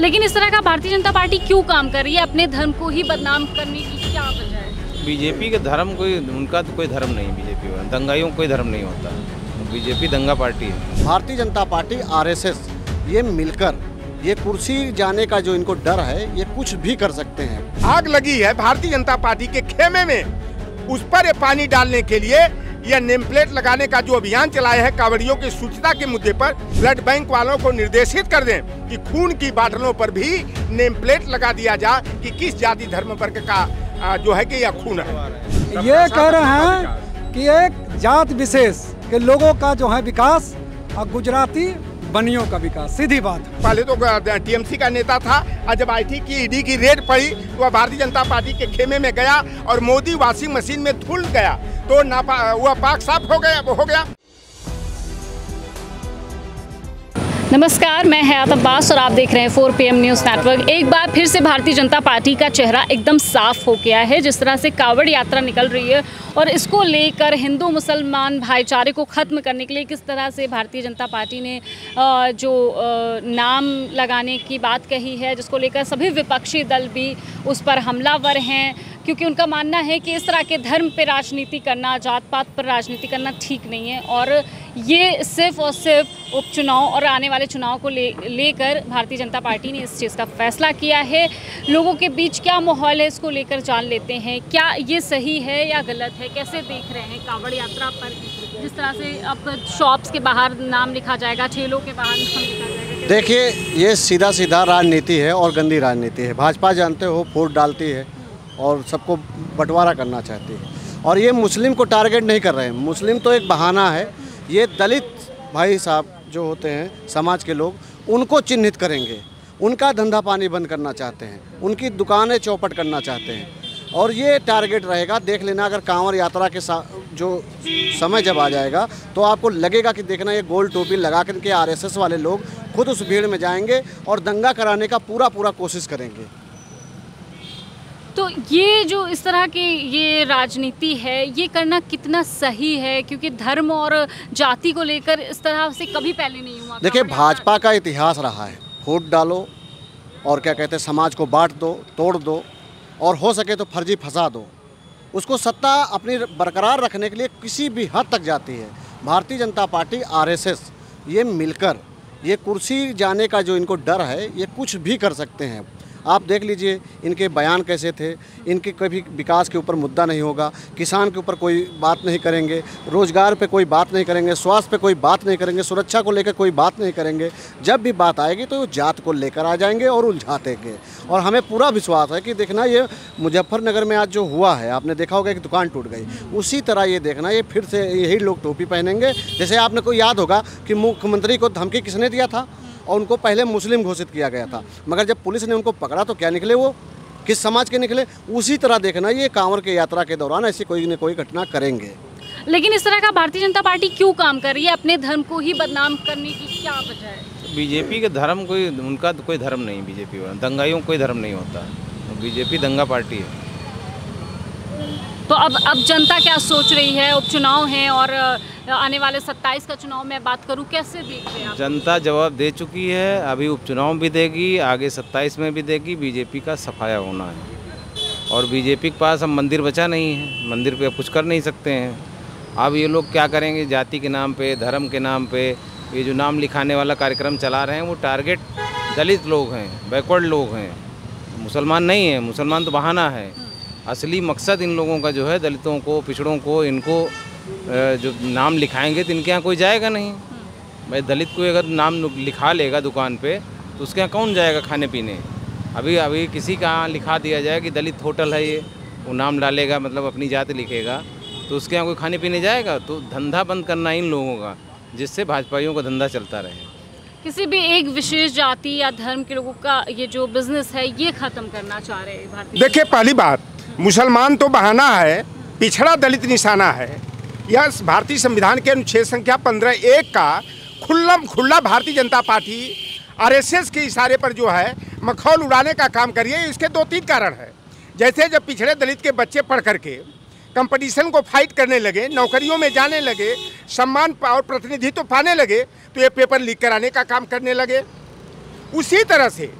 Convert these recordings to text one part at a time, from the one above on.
लेकिन इस तरह का भारतीय जनता पार्टी क्यों काम कर रही है? अपने धर्म को ही बदनाम करने की क्या वजह है? बीजेपी के धर्म उनका तो कोई धर्म नहीं, बीजेपी में दंगाइयों कोई धर्म नहीं होता। बीजेपी दंगा पार्टी है। भारतीय जनता पार्टी, आरएसएस ये मिलकर ये कुर्सी जाने का जो इनको डर है, ये कुछ भी कर सकते हैं। आग लगी है भारतीय जनता पार्टी के खेमे में, उस पर पानी डालने के लिए यह नेम प्लेट लगाने का जो अभियान चलाया है, कांवड़ियों की स्वच्छता के मुद्दे पर ब्लड बैंक वालों को निर्देशित कर दें कि खून की बाटलों पर भी नेम प्लेट लगा दिया जाए कि किस जाति धर्म वर्ग का जो है कि यह खून है। ये कह रहे हैं कि एक जात विशेष के लोगों का जो है विकास और गुजराती बनियों का विकास, सीधी बात। पहले तो टीएमसी का नेता था, और जब आईटी की ईडी की रेड पड़ी तो वह भारतीय जनता पार्टी के खेमे में गया और मोदी वॉशिंग मशीन में धुल गया तो वह पाक साफ हो गया। नमस्कार, मैं हयात अब्बास और आप देख रहे हैं 4 PM न्यूज़ नेटवर्क। एक बार फिर से भारतीय जनता पार्टी का चेहरा एकदम साफ हो गया है। जिस तरह से कांवड़ यात्रा निकल रही है और इसको लेकर हिंदू मुसलमान भाईचारे को ख़त्म करने के लिए किस तरह से भारतीय जनता पार्टी ने जो नाम लगाने की बात कही है, जिसको लेकर सभी विपक्षी दल भी उस पर हमलावर हैं, क्योंकि उनका मानना है कि इस तरह के धर्म पर राजनीति करना, जात पात पर राजनीति करना ठीक नहीं है। और ये सिर्फ और सिर्फ उपचुनाव और आने वाले चुनाव को लेकर भारतीय जनता पार्टी ने इस चीज़ का फैसला किया है। लोगों के बीच क्या माहौल है, इसको लेकर जान लेते हैं। क्या ये सही है या गलत है? कैसे देख रहे हैं कांवड़ यात्रा पर जिस तरह से अब शॉप्स के बाहर नाम लिखा जाएगा, ठेलों के बाहर नाम लिखा जाएगा? देखिए, ये सीधा राजनीति है और गंदी राजनीति है। भाजपा जानते हो वोट डालती है और सबको बंटवारा करना चाहती है, और ये मुस्लिम को टारगेट नहीं कर रहे हैं। मुस्लिम तो एक बहाना है। ये दलित भाई साहब जो होते हैं समाज के लोग, उनको चिन्हित करेंगे, उनका धंधा पानी बंद करना चाहते हैं, उनकी दुकानें चौपट करना चाहते हैं, और ये टारगेट रहेगा। देख लेना, अगर कांवड़ यात्रा के जो समय जब आ जाएगा तो आपको लगेगा कि देखना ये गोल टोपी लगा करके आरएसएस वाले लोग खुद उस भीड़ में जाएंगे और दंगा कराने का पूरा कोशिश करेंगे। तो ये जो इस तरह की ये राजनीति है, ये करना कितना सही है? क्योंकि धर्म और जाति को लेकर इस तरह से कभी पहले नहीं हुआ। देखिए, भाजपा का इतिहास रहा है, वोट डालो और क्या कहते हैं, समाज को बांट दो, तोड़ दो, और हो सके तो फर्जी फंसा दो। उसको सत्ता अपनी बरकरार रखने के लिए किसी भी हद तक जाती है। भारतीय जनता पार्टी, आरएसएस ये मिलकर ये कुर्सी जाने का जो इनको डर है, ये कुछ भी कर सकते हैं। आप देख लीजिए इनके बयान कैसे थे। इनके कभी विकास के ऊपर मुद्दा नहीं होगा, किसान के ऊपर कोई बात नहीं करेंगे, रोजगार पे कोई बात नहीं करेंगे, स्वास्थ्य पे कोई बात नहीं करेंगे, सुरक्षा को लेकर कोई बात नहीं करेंगे। जब भी बात आएगी तो जात को लेकर आ जाएंगे और उलझा देंगे। और हमें पूरा विश्वास है कि देखना, ये मुजफ्फरनगर में आज जो हुआ है, आपने देखा होगा कि दुकान टूट गई, उसी तरह ये देखना, ये फिर से यही लोग टोपी पहनेंगे। जैसे आपने को याद होगा कि मुख्यमंत्री को धमकी किसने दिया था और उनको पहले मुस्लिम घोषित किया गया था, मगर जब पुलिस ने उनको पकड़ा तो क्या निकले, वो किस समाज के निकले। उसी तरह देखना, ये कांवड़ के यात्रा के दौरान ऐसी कोई न कोई घटना करेंगे। लेकिन इस तरह का भारतीय जनता पार्टी क्यों काम कर रही है? अपने धर्म को ही बदनाम करने की क्या वजह है? बीजेपी के धर्म उनका तो कोई धर्म नहीं, बीजेपी में दंगाइयों कोई धर्म नहीं होता। बीजेपी दंगा पार्टी है। तो अब जनता क्या सोच रही है? उपचुनाव है और आने वाले 27 का चुनाव में बात करूं, कैसे देख रहे हैं आप? जनता जवाब दे चुकी है, अभी उपचुनाव भी देगी, आगे 27 में भी देगी। बीजेपी का सफाया होना है, और बीजेपी के पास अब मंदिर बचा नहीं है, मंदिर पे अब कुछ कर नहीं सकते हैं। अब ये लोग क्या करेंगे? जाति के नाम पे, धर्म के नाम पे ये जो नाम लिखाने वाला कार्यक्रम चला रहे हैं, वो टारगेट दलित लोग हैं, बैकवर्ड लोग हैं, मुसलमान नहीं है। मुसलमान तो बहाना है। असली मकसद इन लोगों का जो है, दलितों को, पिछड़ों को, इनको जो नाम लिखाएंगे तो इनके यहाँ कोई जाएगा नहीं। भाई दलित को अगर नाम लिखा लेगा दुकान पे तो उसके यहाँ कौन जाएगा खाने पीने? अभी किसी का यहाँ लिखा दिया जाए कि दलित होटल है ये, वो नाम डालेगा, मतलब अपनी जाति लिखेगा, तो उसके यहाँ कोई खाने पीने जाएगा? तो धंधा बंद करना इन लोगों का, जिससे भाजपाइयों का धंधा चलता रहे। किसी भी एक विशेष जाति या धर्म के लोगों का ये जो बिजनेस है, ये खत्म करना चाह रहे हैं भारतीय। देखिए, पहली बात, मुसलमान तो बहाना है, पिछड़ा दलित निशाना है। यह भारतीय संविधान के अनुच्छेद संख्या 15(1) का खुला भारतीय जनता पार्टी आरएसएस के इशारे पर जो है मखौल उड़ाने का काम कर रही है। इसके 2-3 कारण है। जैसे जब पिछड़े दलित के बच्चे पढ़ करके कंपटीशन को फाइट करने लगे, नौकरियों में जाने लगे, सम्मान और प्रतिनिधित्व पाने लगे, तो ये पेपर लीक कराने का काम करने लगे। उसी तरह से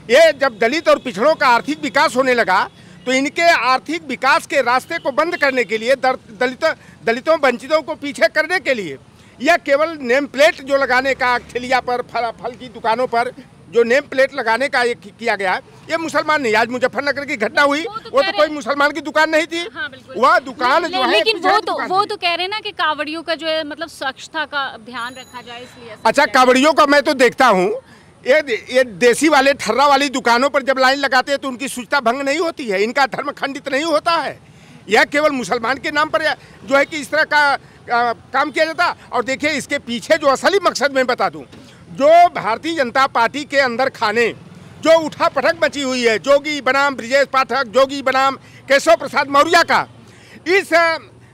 ये जब दलित और पिछड़ों का आर्थिक विकास होने लगा तो इनके आर्थिक विकास के रास्ते को बंद करने के लिए, दलितों वंचितों को पीछे करने के लिए, या केवल नेम प्लेट जो लगाने का ठेलिया पर, फल की दुकानों पर जो नेम प्लेट लगाने का ये किया गया है, ये मुसलमान नहीं। आज मुजफ्फरनगर की घटना हुई, वो तो कोई मुसलमान की दुकान नहीं थी। हाँ, वह दुकान जो है, लेकिन वो तो कह रहे हैं ना कि कावड़ियों का जो है मतलब स्वच्छता का ध्यान रखा जाए, इसलिए। अच्छा, कावड़ियों का मैं तो देखता हूँ, ये देसी वाले ठर्रा वाली दुकानों पर जब लाइन लगाते हैं तो उनकी शुचिता भंग नहीं होती है, इनका धर्म खंडित नहीं होता है। यह केवल मुसलमान के नाम पर जो है कि इस तरह का काम किया जाता। और देखिए, इसके पीछे जो असली मकसद मैं बता दूं, जो भारतीय जनता पार्टी के अंदर खाने जो उठा पटक बची हुई है, जोगी बनाम ब्रिजेश पाठक, जोगी बनाम केशव प्रसाद मौर्य का, इस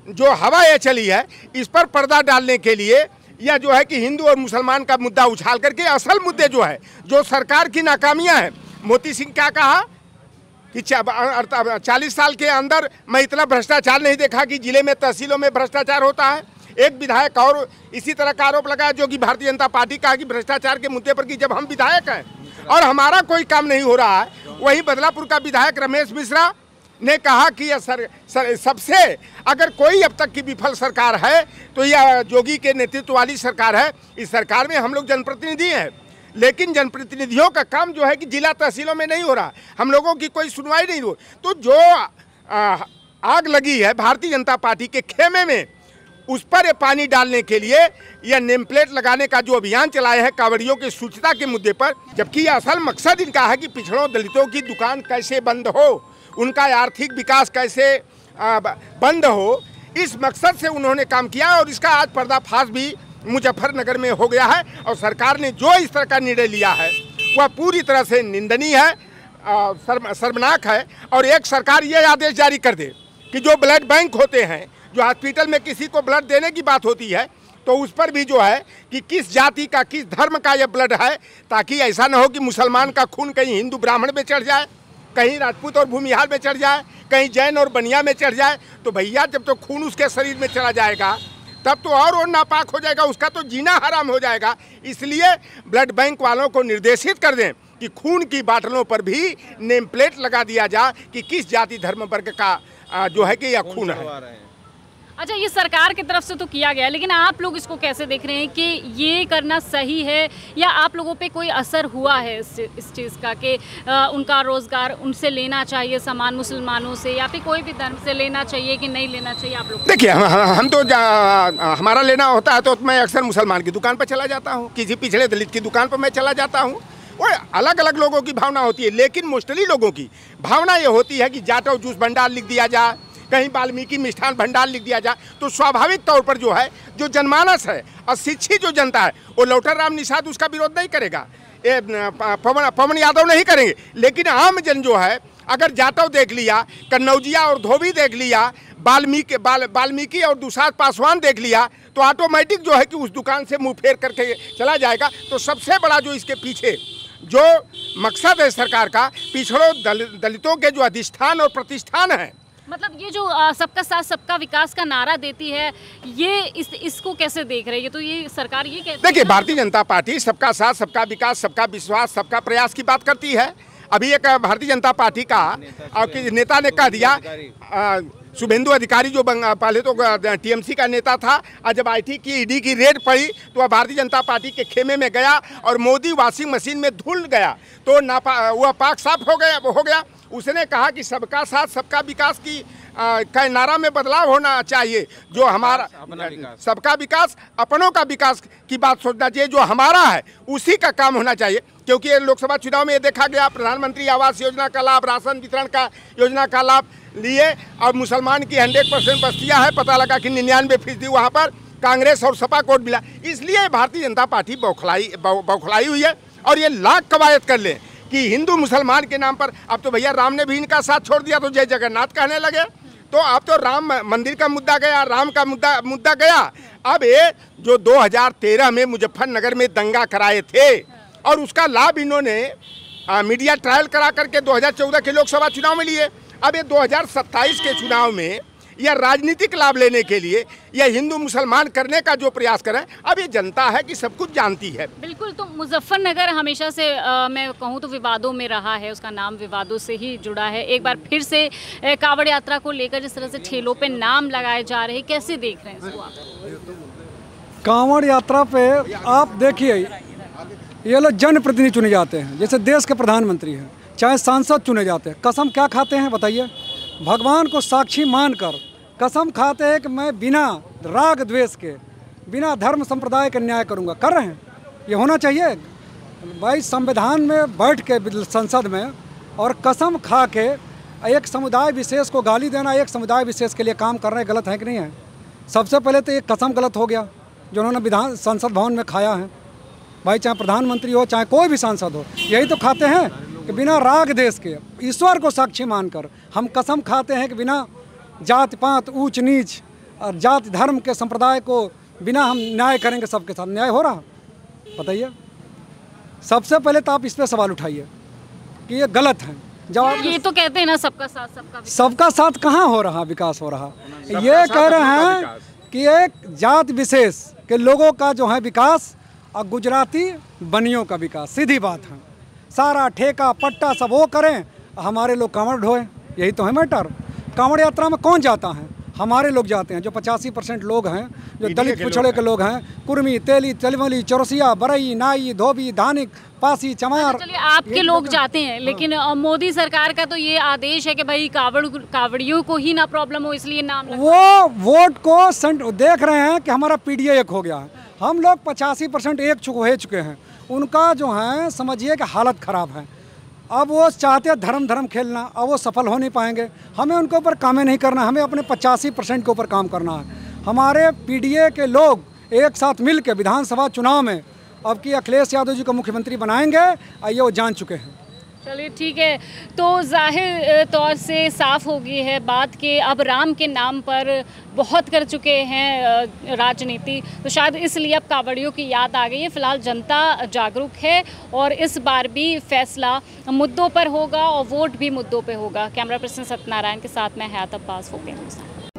जो हवा ये चली है, इस पर पर्दा डालने के लिए, या जो है कि हिंदू और मुसलमान का मुद्दा उछाल करके असल मुद्दे जो है, जो सरकार की नाकामियां हैं। मोती सिंह क्या कहा कि 40 साल के अंदर मैं इतना भ्रष्टाचार नहीं देखा कि जिले में, तहसीलों में भ्रष्टाचार होता है। एक विधायक और इसी तरह का आरोप लगाया जो कि भारतीय जनता पार्टी का, कि भ्रष्टाचार के मुद्दे पर कि जब हम विधायक हैं और हमारा कोई काम नहीं हो रहा है। वही बदलापुर का विधायक रमेश मिश्रा ने कहा कि यह सबसे अगर कोई अब तक की विफल सरकार है तो यह जोगी के नेतृत्व वाली सरकार है। इस सरकार में हम लोग जनप्रतिनिधि हैं, लेकिन जनप्रतिनिधियों का काम जो है कि जिला तहसीलों में नहीं हो रहा, हम लोगों की कोई सुनवाई नहीं हो। तो जो आग लगी है भारतीय जनता पार्टी के खेमे में, उस पर पानी डालने के लिए यह नेम प्लेट लगाने का जो अभियान चलाया है कावड़ियों की शुचिता के मुद्दे पर, जबकि असल मकसद इनका है कि पिछड़ों दलितों की दुकान कैसे बंद हो, उनका आर्थिक विकास कैसे बंद हो, इस मकसद से उन्होंने काम किया। और इसका आज पर्दाफाश भी मुजफ्फरनगर में हो गया है। और सरकार ने जो इस तरह का निर्णय लिया है वह पूरी तरह से निंदनीय है, शर्मनाक है। और एक सरकार ये आदेश जारी कर दे कि जो ब्लड बैंक होते हैं, जो हॉस्पिटल में किसी को ब्लड देने की बात होती है, तो उस पर भी जो है कि किस जाति का, किस धर्म का यह ब्लड है, ताकि ऐसा ना हो कि मुसलमान का खून कहीं हिंदू ब्राह्मण में चढ़ जाए, कहीं राजपूत और भूमिहार में चढ़ जाए, कहीं जैन और बनिया में चढ़ जाए। तो भैया, जब तो खून उसके शरीर में चला जाएगा तब तो और नापाक हो जाएगा, उसका तो जीना हराम हो जाएगा। इसलिए ब्लड बैंक वालों को निर्देशित कर दें कि खून की बाटलों पर भी नेम प्लेट लगा दिया जाए कि किस जाति धर्म वर्ग का जो है कि यह खून है। अच्छा, ये सरकार की तरफ से तो किया गया, लेकिन आप लोग इसको कैसे देख रहे हैं कि ये करना सही है, या आप लोगों पे कोई असर हुआ है इस चीज़ का कि उनका रोज़गार उनसे लेना चाहिए, सामान मुसलमानों से, या फिर कोई भी धर्म से लेना चाहिए कि नहीं लेना चाहिए आप लोग? देखिए, हम तो हमारा लेना होता है तो मैं अक्सर मुसलमान की दुकान पर चला जाता हूँ, किसी पिछड़े दलित की दुकान पर मैं चला जाता हूँ। वो अलग अलग लोगों की भावना होती है, लेकिन मोस्टली लोगों की भावना ये होती है कि जाटव जूस भंडार लिख दिया जाए, कहीं वाल्मीकि मिष्ठान भंडार लिख दिया जाए, तो स्वाभाविक तौर पर जो है, जो जनमानस है और शिक्षित जो जनता है, वो लौटर राम निषाद उसका विरोध नहीं करेगा, पवन यादव नहीं करेंगे। लेकिन आम जन जो है, अगर जाटव देख लिया, कन्नौजिया और धोबी देख लिया, वाल्मीकि और दुसाध पासवान देख लिया, तो ऑटोमेटिक जो है कि उस दुकान से मुंह फेर करके चला जाएगा। तो सबसे बड़ा जो इसके पीछे जो मकसद है सरकार का, पिछड़ों दलितों के जो अधिष्ठान और प्रतिष्ठान है, मतलब ये जो सबका साथ सबका विकास का नारा देती है, ये इसको कैसे देख रही है? तो ये सरकार ये कहती है, देखिए, भारतीय जनता पार्टी सबका साथ सबका विकास, सबका विश्वास, सबका प्रयास की बात करती है। अभी एक भारतीय जनता पार्टी का नेता ने कह दिया, शुभेंदु अधिकारी जो पहले तो टीएमसी का नेता था, आज जब IT की ईडी की रेड पड़ी तो वह भारतीय जनता पार्टी के खेमे में गया और मोदी वॉशिंग मशीन में धुल गया, तो वह पाक साफ हो गया। उसने कहा कि सबका साथ सबका विकास की का नारा में बदलाव होना चाहिए, जो हमारा सबका विकास, अपनों का विकास की बात सोचना चाहिए, जो हमारा है उसी का काम होना चाहिए। क्योंकि ये लोकसभा चुनाव में ये देखा गया, प्रधानमंत्री आवास योजना का लाभ, राशन वितरण का योजना का लाभ लिए, और मुसलमान की 100% बस्तियाँ है, पता लगा कि 99% वहाँ पर कांग्रेस और सपा को मिला। इसलिए भारतीय जनता पार्टी बौखलाई हुई है। और ये लाख कवायद कर ले कि हिंदू मुसलमान के नाम पर, अब तो भैया राम ने भी इनका साथ छोड़ दिया तो जय जगन्नाथ कहने लगे। तो अब तो राम मंदिर का मुद्दा गया, राम का मुद्दा गया। अब ये जो 2013 में मुजफ्फरनगर में दंगा कराए थे और उसका लाभ इन्होंने मीडिया ट्रायल करा करके 2014 के लोकसभा चुनाव में लिए। अब ये 2027 के चुनाव में या राजनीतिक लाभ लेने के लिए या हिंदू मुसलमान करने का जो प्रयास करें, अब ये जनता है कि सब कुछ जानती है। बिल्कुल। तो मुजफ्फरनगर हमेशा से मैं कहूँ तो विवादों में रहा है, उसका नाम विवादों से ही जुड़ा है। एक बार फिर से कांवड़ यात्रा को लेकर जिस तरह से ठेलों पे नाम लगाए जा रहे हैं, कैसे देख रहे हैं इसको आप? कांवड़ यात्रा पे आप देखिए, ये लोग जनप्रतिनिधि चुने जाते हैं, जैसे देश के प्रधानमंत्री हैं, चाहे सांसद चुने जाते हैं। कसम क्या खाते हैं बताइए? भगवान को साक्षी मानकर कसम खाते हैं कि मैं बिना राग द्वेष के, बिना धर्म संप्रदाय के न्याय करूंगा। कर रहे हैं, ये होना चाहिए भाई। संविधान में बैठ के संसद में और कसम खा के एक समुदाय विशेष को गाली देना, एक समुदाय विशेष के लिए काम कर रहे हैं, गलत है कि नहीं है? सबसे पहले तो ये कसम गलत हो गया जो उन्होंने संसद भवन में खाया है भाई। चाहे प्रधानमंत्री हो, चाहे कोई भी सांसद हो, यही तो खाते हैं कि बिना राग देश के, ईश्वर को साक्षी मानकर हम कसम खाते हैं कि बिना जाति पात ऊंच नीच और जाति धर्म के संप्रदाय को बिना हम न्याय करेंगे। सबके साथ न्याय हो रहा? बताइए। सबसे पहले तो आप इस पर सवाल उठाइए कि ये गलत है। जवाब ये तो कहते हैं ना, सबका साथ सबका विकास। सबका साथ कहाँ हो रहा विकास हो रहा? ये कह रहे हैं कि एक जाति विशेष के लोगों का जो है विकास और गुजराती बनियों का विकास, सीधी बात है। सारा ठेका पट्टा सब वो करें, हमारे लोग कांवड़ ढोए, यही तो है मैटर। कांवड़ यात्रा में कौन जाता है? हमारे लोग जाते हैं, जो 85% लोग हैं, जो दलित पिछड़े के लोग हैं, कुर्मी, तेली, तलमली, चौरसिया, बरई, नाई, धोबी, धानिक, पासी, चमार। चलिए, आपके लोग जाते हैं, लेकिन मोदी सरकार का तो ये आदेश है कि भाई कावड़ियों को ही ना प्रॉब्लम हो, इसलिए नाम वो वोट को देख रहे हैं कि हमारा पीडीए एक हो गया है। हम लोग 85% एक हो चुके हैं। उनका जो है समझिए कि हालत ख़राब है। अब वो चाहते धर्म खेलना, अब वो सफल हो नहीं पाएंगे। हमें उनके ऊपर काम नहीं करना, हमें अपने 85% के ऊपर काम करना है। हमारे पीडीए के लोग एक साथ मिल के विधानसभा चुनाव में अब की अखिलेश यादव जी को मुख्यमंत्री बनाएंगे, ये वो जान चुके हैं। चलिए ठीक है। तो जाहिर तौर से साफ हो गई है बात कि अब राम के नाम पर बहुत कर चुके हैं राजनीति, तो शायद इसलिए अब कांवड़ियों की याद आ गई है। फिलहाल जनता जागरूक है और इस बार भी फैसला मुद्दों पर होगा और वोट भी मुद्दों पे होगा। कैमरा पर्सन सत्यनारायण के साथ मैं हयात अब्बास, फोरपीएम न्यूज़।